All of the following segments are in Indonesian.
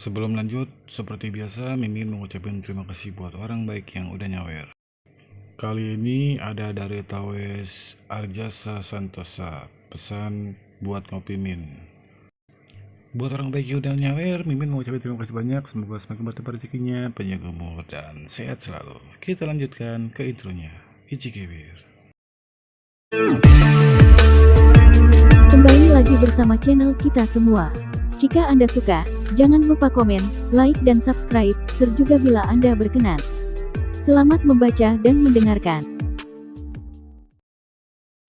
Sebelum lanjut, seperti biasa, Mimin mengucapkan terima kasih buat orang baik yang udah nyawer. Kali ini ada dari Tawes Arjasa Santosa, pesan buat ngopi Min. Buat orang baik yang udah nyawer, Mimin mengucapkan terima kasih banyak. Semoga semakin bertambah rezekinya, panjang umur, dan sehat selalu. Kita lanjutkan ke intronya. Ichikibir. Kembali lagi bersama channel kita semua. Jika Anda suka, jangan lupa komen, like dan subscribe, serta bila Anda berkenan. Selamat membaca dan mendengarkan.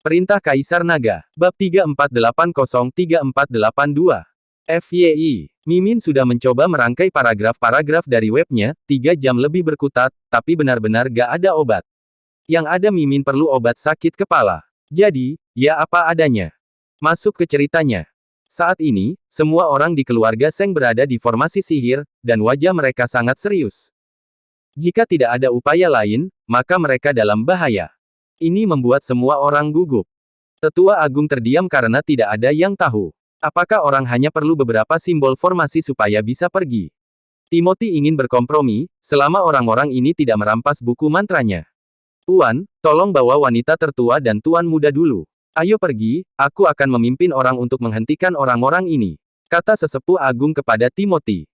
Perintah Kaisar Naga, Bab 34803482. FYI, Mimin sudah mencoba merangkai paragraf-paragraf dari webnya, 3 jam lebih berkutat, tapi benar-benar gak ada obat. Yang ada Mimin perlu obat sakit kepala. Jadi, ya apa adanya. Masuk ke ceritanya. Saat ini, semua orang di keluarga Seng berada di formasi sihir, dan wajah mereka sangat serius. Jika tidak ada upaya lain, maka mereka dalam bahaya. Ini membuat semua orang gugup. Tetua Agung terdiam karena tidak ada yang tahu. Apakah orang hanya perlu beberapa simbol formasi supaya bisa pergi? Timothy ingin berkompromi, selama orang-orang ini tidak merampas buku mantranya. Tuan, tolong bawa wanita tertua dan tuan muda dulu. Ayo pergi, aku akan memimpin orang untuk menghentikan orang-orang ini, kata sesepuh agung kepada Timothy.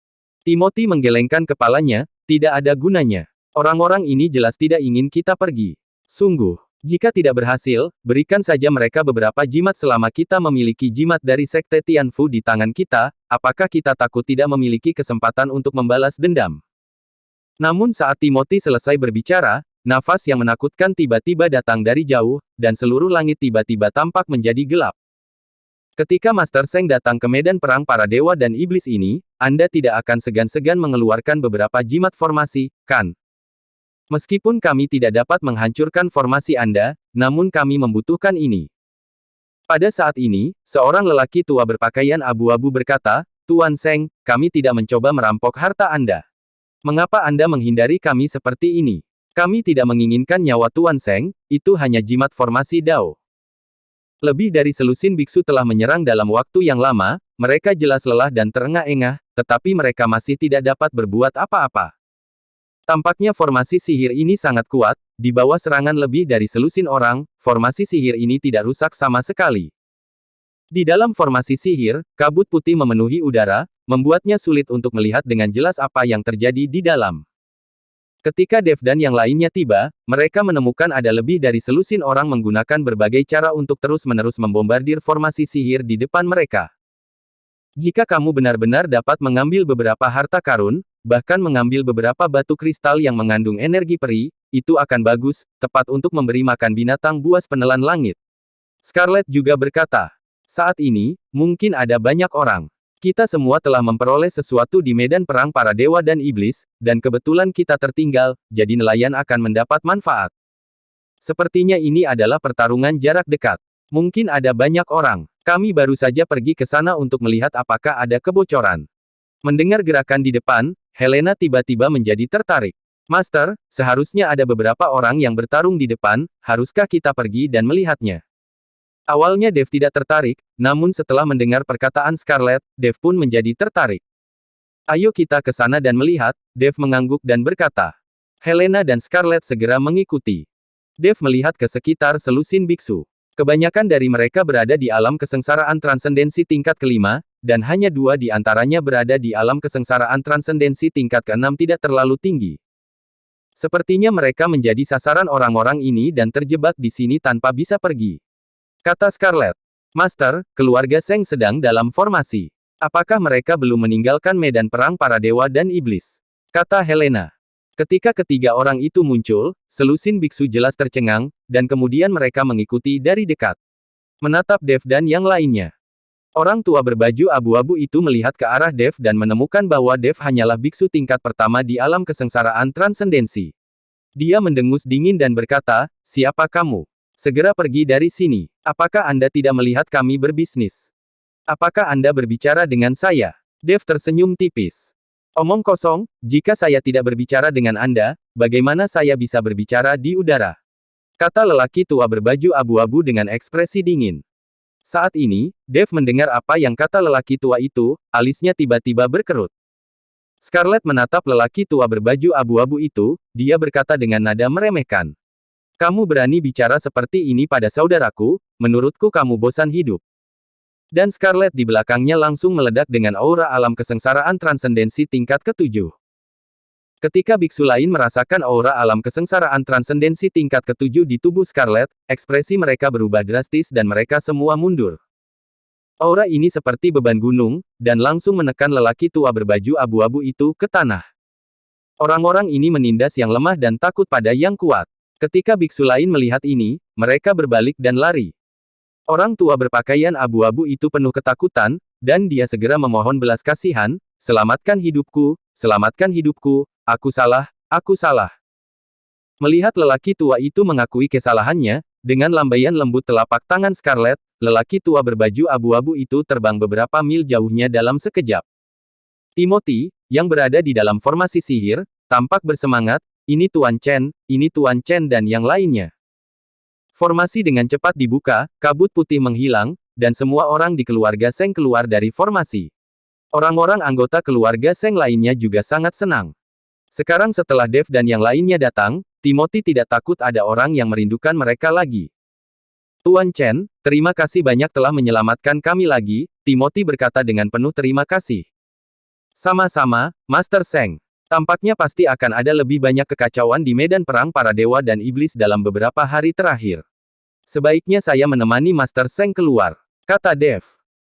Timothy menggelengkan kepalanya, tidak ada gunanya. Orang-orang ini jelas tidak ingin kita pergi. Sungguh, jika tidak berhasil, berikan saja mereka beberapa jimat selama kita memiliki jimat dari Sekte Tianfu di tangan kita, apakah kita takut tidak memiliki kesempatan untuk membalas dendam? Namun saat Timothy selesai berbicara, nafas yang menakutkan tiba-tiba datang dari jauh, dan seluruh langit tiba-tiba tampak menjadi gelap. Ketika Master Seng datang ke medan perang para dewa dan iblis ini, Anda tidak akan segan-segan mengeluarkan beberapa jimat formasi, kan? Meskipun kami tidak dapat menghancurkan formasi Anda, namun kami membutuhkan ini. Pada saat ini, seorang lelaki tua berpakaian abu-abu berkata, Tuan Seng, kami tidak mencoba merampok harta Anda. Mengapa Anda menghindari kami seperti ini? Kami tidak menginginkan nyawa Tuan Seng, itu hanya jimat formasi Dao. Lebih dari selusin biksu telah menyerang dalam waktu yang lama, mereka jelas lelah dan terengah-engah, tetapi mereka masih tidak dapat berbuat apa-apa. Tampaknya formasi sihir ini sangat kuat, di bawah serangan lebih dari selusin orang, formasi sihir ini tidak rusak sama sekali. Di dalam formasi sihir, kabut putih memenuhi udara, membuatnya sulit untuk melihat dengan jelas apa yang terjadi di dalam. Ketika Dev dan yang lainnya tiba, mereka menemukan ada lebih dari selusin orang menggunakan berbagai cara untuk terus-menerus membombardir formasi sihir di depan mereka. Jika kamu benar-benar dapat mengambil beberapa harta karun, bahkan mengambil beberapa batu kristal yang mengandung energi peri, itu akan bagus, tepat untuk memberi makan binatang buas penelan langit. Scarlet juga berkata, saat ini, mungkin ada banyak orang. Kita semua telah memperoleh sesuatu di medan perang para dewa dan iblis, dan kebetulan kita tertinggal, jadi nelayan akan mendapat manfaat. Sepertinya ini adalah pertarungan jarak dekat. Mungkin ada banyak orang. Kami baru saja pergi ke sana untuk melihat apakah ada kebocoran. Mendengar gerakan di depan, Helena tiba-tiba menjadi tertarik. Master, seharusnya ada beberapa orang yang bertarung di depan, haruskah kita pergi dan melihatnya? Awalnya Dev tidak tertarik, namun setelah mendengar perkataan Scarlet, Dev pun menjadi tertarik. Ayo kita ke sana dan melihat, Dev mengangguk dan berkata. Helena dan Scarlet segera mengikuti. Dev melihat ke sekitar selusin biksu. Kebanyakan dari mereka berada di alam kesengsaraan transendensi tingkat kelima, dan hanya 2 di antaranya berada di alam kesengsaraan transendensi tingkat keenam tidak terlalu tinggi. Sepertinya mereka menjadi sasaran orang-orang ini dan terjebak di sini tanpa bisa pergi. Kata Scarlet. Master, keluarga Seng sedang dalam formasi. Apakah mereka belum meninggalkan medan perang para dewa dan iblis? Kata Helena. Ketika ketiga orang itu muncul, selusin biksu jelas tercengang, dan kemudian mereka mengikuti dari dekat. Menatap Dev dan yang lainnya. Orang tua berbaju abu-abu itu melihat ke arah Dev dan menemukan bahwa Dev hanyalah biksu tingkat pertama di alam kesengsaraan transendensi. Dia mendengus dingin dan berkata, siapa kamu? Segera pergi dari sini. Apakah Anda tidak melihat kami berbisnis? Apakah Anda berbicara dengan saya? Dev tersenyum tipis. Omong kosong, jika saya tidak berbicara dengan Anda, bagaimana saya bisa berbicara di udara? Kata lelaki tua berbaju abu-abu dengan ekspresi dingin. Saat ini, Dev mendengar apa yang kata lelaki tua itu, alisnya tiba-tiba berkerut. Scarlet menatap lelaki tua berbaju abu-abu itu, dia berkata dengan nada meremehkan. Kamu berani bicara seperti ini pada saudaraku, menurutku kamu bosan hidup. Dan Scarlet di belakangnya langsung meledak dengan aura alam kesengsaraan transendensi tingkat ke-7. Ketika biksu lain merasakan aura alam kesengsaraan transendensi tingkat ke-7 di tubuh Scarlet, ekspresi mereka berubah drastis dan mereka semua mundur. Aura ini seperti beban gunung, dan langsung menekan lelaki tua berbaju abu-abu itu ke tanah. Orang-orang ini menindas yang lemah dan takut pada yang kuat. Ketika biksu lain melihat ini, mereka berbalik dan lari. Orang tua berpakaian abu-abu itu penuh ketakutan, dan dia segera memohon belas kasihan, selamatkan hidupku, aku salah, aku salah. Melihat lelaki tua itu mengakui kesalahannya, dengan lambaian lembut telapak tangan Scarlet, lelaki tua berbaju abu-abu itu terbang beberapa mil jauhnya dalam sekejap. Timothy, yang berada di dalam formasi sihir, tampak bersemangat, ini Tuan Chen dan yang lainnya. Formasi dengan cepat dibuka, kabut putih menghilang, dan semua orang di keluarga Seng keluar dari formasi. Orang-orang anggota keluarga Seng lainnya juga sangat senang. Sekarang setelah Dev dan yang lainnya datang, Timothy tidak takut ada orang yang merindukan mereka lagi. Tuan Chen, terima kasih banyak telah menyelamatkan kami lagi, Timothy berkata dengan penuh terima kasih. Sama-sama, Master Seng. Tampaknya pasti akan ada lebih banyak kekacauan di medan perang para dewa dan iblis dalam beberapa hari terakhir. Sebaiknya saya menemani Master Seng keluar, kata Dev.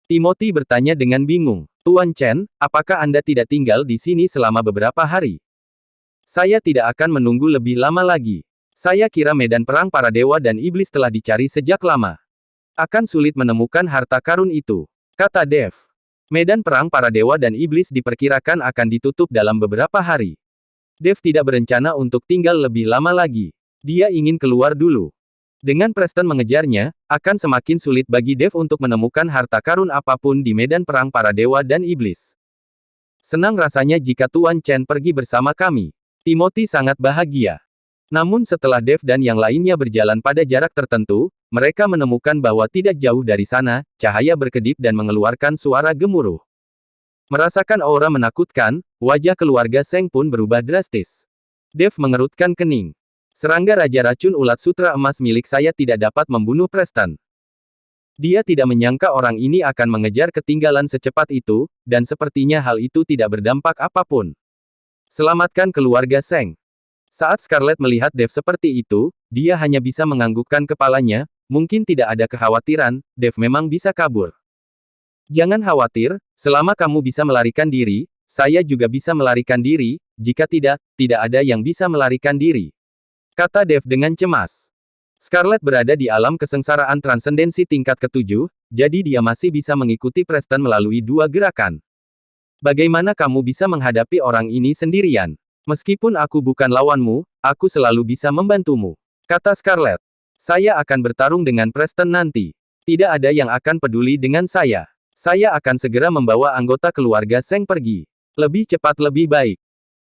Timothy bertanya dengan bingung, Tuan Chen, apakah Anda tidak tinggal di sini selama beberapa hari? Saya tidak akan menunggu lebih lama lagi. Saya kira medan perang para dewa dan iblis telah dicari sejak lama. Akan sulit menemukan harta karun itu, kata Dev. Medan perang para dewa dan iblis diperkirakan akan ditutup dalam beberapa hari. Dev tidak berencana untuk tinggal lebih lama lagi. Dia ingin keluar dulu. Dengan Preston mengejarnya, akan semakin sulit bagi Dev untuk menemukan harta karun apapun di medan perang para dewa dan iblis. Senang rasanya jika Tuan Chen pergi bersama kami. Timothy sangat bahagia. Namun setelah Dev dan yang lainnya berjalan pada jarak tertentu, mereka menemukan bahwa tidak jauh dari sana, cahaya berkedip dan mengeluarkan suara gemuruh. Merasakan aura menakutkan, wajah keluarga Seng pun berubah drastis. Dev mengerutkan kening. Serangga Raja Racun Ulat Sutra Emas milik saya tidak dapat membunuh Preston. Dia tidak menyangka orang ini akan mengejar ketinggalan secepat itu, dan sepertinya hal itu tidak berdampak apapun. Selamatkan keluarga Seng. Saat Scarlet melihat Dev seperti itu, dia hanya bisa menganggukkan kepalanya, mungkin tidak ada kekhawatiran, Dev memang bisa kabur. Jangan khawatir, selama kamu bisa melarikan diri, saya juga bisa melarikan diri, jika tidak, tidak ada yang bisa melarikan diri. Kata Dev dengan cemas. Scarlet berada di alam kesengsaraan transendensi tingkat ke-7, jadi dia masih bisa mengikuti Preston melalui dua gerakan. Bagaimana kamu bisa menghadapi orang ini sendirian? Meskipun aku bukan lawanmu, aku selalu bisa membantumu, kata Scarlet. Saya akan bertarung dengan Preston nanti. Tidak ada yang akan peduli dengan saya. Saya akan segera membawa anggota keluarga Seng pergi. Lebih cepat lebih baik.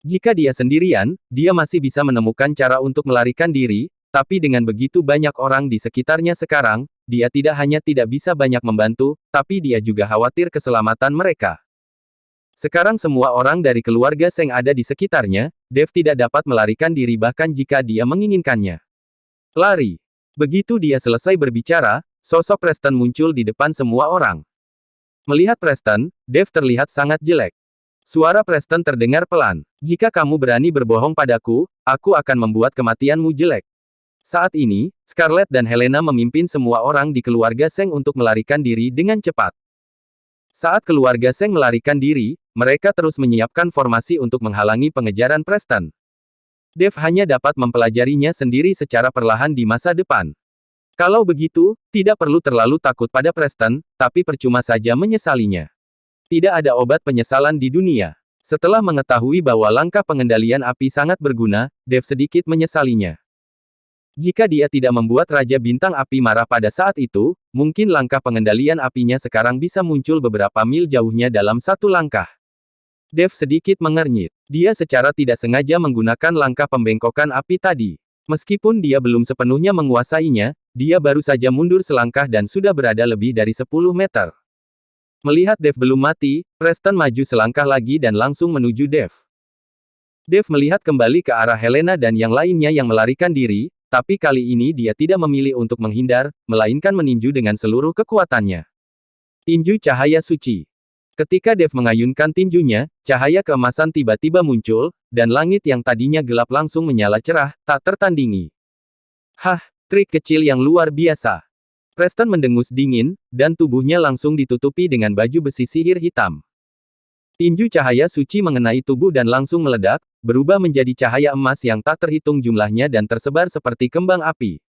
Jika dia sendirian, dia masih bisa menemukan cara untuk melarikan diri, tapi dengan begitu banyak orang di sekitarnya sekarang, dia tidak hanya tidak bisa banyak membantu, tapi dia juga khawatir keselamatan mereka. Sekarang semua orang dari keluarga Seng ada di sekitarnya, Dev tidak dapat melarikan diri bahkan jika dia menginginkannya. Lari. Begitu dia selesai berbicara, sosok Preston muncul di depan semua orang. Melihat Preston, Dev terlihat sangat jelek. Suara Preston terdengar pelan. Jika kamu berani berbohong padaku, aku akan membuat kematianmu jelek. Saat ini, Scarlet dan Helena memimpin semua orang di keluarga Seng untuk melarikan diri dengan cepat. Saat keluarga Seng melarikan diri, mereka terus menyiapkan formasi untuk menghalangi pengejaran Preston. Dev hanya dapat mempelajarinya sendiri secara perlahan di masa depan. Kalau begitu, tidak perlu terlalu takut pada Preston, tapi percuma saja menyesalinya. Tidak ada obat penyesalan di dunia. Setelah mengetahui bahwa langkah pengendalian api sangat berguna, Dev sedikit menyesalinya. Jika dia tidak membuat Raja Bintang Api marah pada saat itu, mungkin langkah pengendalian apinya sekarang bisa muncul beberapa mil jauhnya dalam satu langkah. Dev sedikit mengernyit. Dia secara tidak sengaja menggunakan langkah pembengkokan api tadi. Meskipun dia belum sepenuhnya menguasainya, dia baru saja mundur selangkah dan sudah berada lebih dari 10 meter. Melihat Dev belum mati, Preston maju selangkah lagi dan langsung menuju Dev. Dev melihat kembali ke arah Helena dan yang lainnya yang melarikan diri, tapi kali ini dia tidak memilih untuk menghindar, melainkan meninju dengan seluruh kekuatannya. Tinju cahaya suci. Ketika Dev mengayunkan tinjunya, cahaya keemasan tiba-tiba muncul, dan langit yang tadinya gelap langsung menyala cerah, tak tertandingi. Hah, trik kecil yang luar biasa. Preston mendengus dingin, dan tubuhnya langsung ditutupi dengan baju besi sihir hitam. Tinju cahaya suci mengenai tubuh dan langsung meledak, berubah menjadi cahaya emas yang tak terhitung jumlahnya dan tersebar seperti kembang api.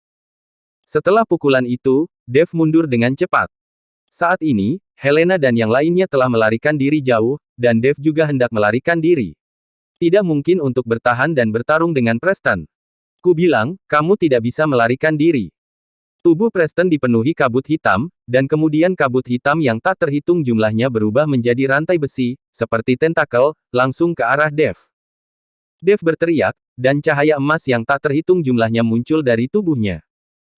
Setelah pukulan itu, Dev mundur dengan cepat. Saat ini, Helena dan yang lainnya telah melarikan diri jauh, dan Dev juga hendak melarikan diri. Tidak mungkin untuk bertahan dan bertarung dengan Preston. Ku bilang, kamu tidak bisa melarikan diri. Tubuh Preston dipenuhi kabut hitam, dan kemudian kabut hitam yang tak terhitung jumlahnya berubah menjadi rantai besi, seperti tentakel, langsung ke arah Dev. Dev berteriak, dan cahaya emas yang tak terhitung jumlahnya muncul dari tubuhnya.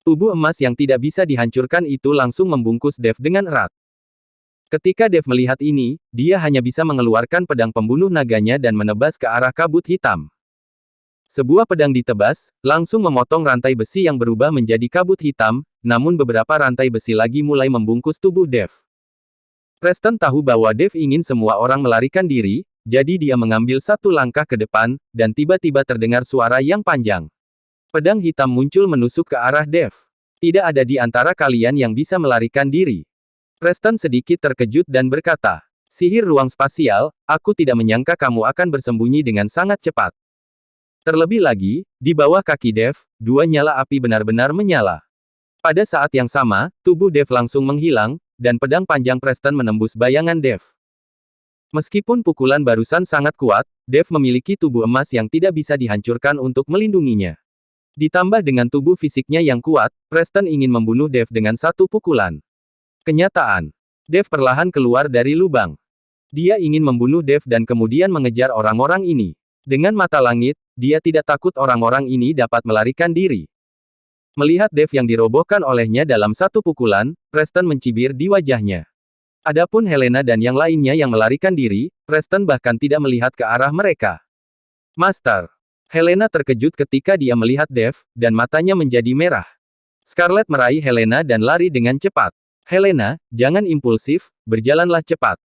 Tubuh emas yang tidak bisa dihancurkan itu langsung membungkus Dev dengan erat. Ketika Dev melihat ini, dia hanya bisa mengeluarkan pedang pembunuh naganya dan menebas ke arah kabut hitam. Sebuah pedang ditebas, langsung memotong rantai besi yang berubah menjadi kabut hitam, namun beberapa rantai besi lagi mulai membungkus tubuh Dev. Preston tahu bahwa Dev ingin semua orang melarikan diri, jadi dia mengambil satu langkah ke depan, dan tiba-tiba terdengar suara yang panjang. Pedang hitam muncul menusuk ke arah Dev. Tidak ada di antara kalian yang bisa melarikan diri. Preston sedikit terkejut dan berkata, "Sihir ruang spasial, aku tidak menyangka kamu akan bersembunyi dengan sangat cepat." Terlebih lagi, di bawah kaki Dev, dua nyala api benar-benar menyala. Pada saat yang sama, tubuh Dev langsung menghilang, dan pedang panjang Preston menembus bayangan Dev. Meskipun pukulan barusan sangat kuat, Dev memiliki tubuh emas yang tidak bisa dihancurkan untuk melindunginya. Ditambah dengan tubuh fisiknya yang kuat, Preston ingin membunuh Dev dengan satu pukulan. Kenyataan. Dev perlahan keluar dari lubang. Dia ingin membunuh Dev dan kemudian mengejar orang-orang ini. Dengan mata langit, dia tidak takut orang-orang ini dapat melarikan diri. Melihat Dev yang dirobohkan olehnya dalam satu pukulan, Preston mencibir di wajahnya. Adapun Helena dan yang lainnya yang melarikan diri, Preston bahkan tidak melihat ke arah mereka. Master. Helena terkejut ketika dia melihat Dev, dan matanya menjadi merah. Scarlet meraih Helena dan lari dengan cepat. Helena, jangan impulsif, berjalanlah cepat.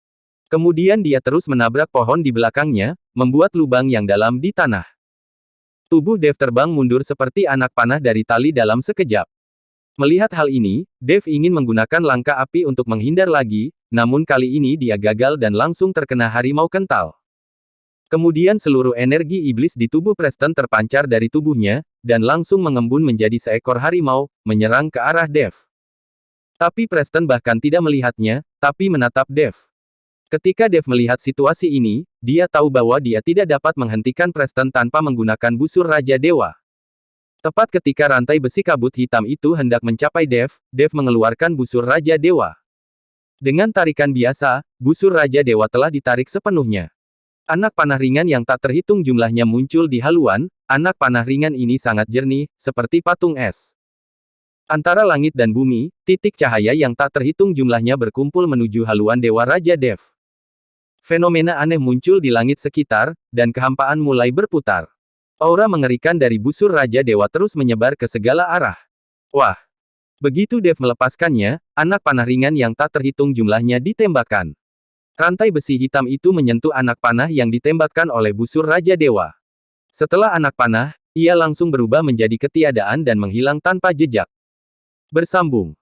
Kemudian dia terus menabrak pohon di belakangnya, membuat lubang yang dalam di tanah. Tubuh Dev terbang mundur seperti anak panah dari tali dalam sekejap. Melihat hal ini, Dev ingin menggunakan langkah api untuk menghindar lagi, namun kali ini dia gagal dan langsung terkena harimau kental. Kemudian seluruh energi iblis di tubuh Preston terpancar dari tubuhnya, dan langsung mengembun menjadi seekor harimau, menyerang ke arah Dev. Tapi Preston bahkan tidak melihatnya, tapi menatap Dev. Ketika Dev melihat situasi ini, dia tahu bahwa dia tidak dapat menghentikan Preston tanpa menggunakan busur Raja Dewa. Tepat ketika rantai besi kabut hitam itu hendak mencapai Dev, Dev mengeluarkan busur Raja Dewa. Dengan tarikan biasa, busur Raja Dewa telah ditarik sepenuhnya. Anak panah ringan yang tak terhitung jumlahnya muncul di haluan, anak panah ringan ini sangat jernih, seperti patung es. Antara langit dan bumi, titik cahaya yang tak terhitung jumlahnya berkumpul menuju haluan Dewa Raja Dev. Fenomena aneh muncul di langit sekitar, dan kehampaan mulai berputar. Aura mengerikan dari busur Raja Dewa terus menyebar ke segala arah. Wah! Begitu Dev melepaskannya, anak panah ringan yang tak terhitung jumlahnya ditembakkan. Rantai besi hitam itu menyentuh anak panah yang ditembakkan oleh busur Raja Dewa. Setelah anak panah, ia langsung berubah menjadi ketiadaan dan menghilang tanpa jejak. Bersambung.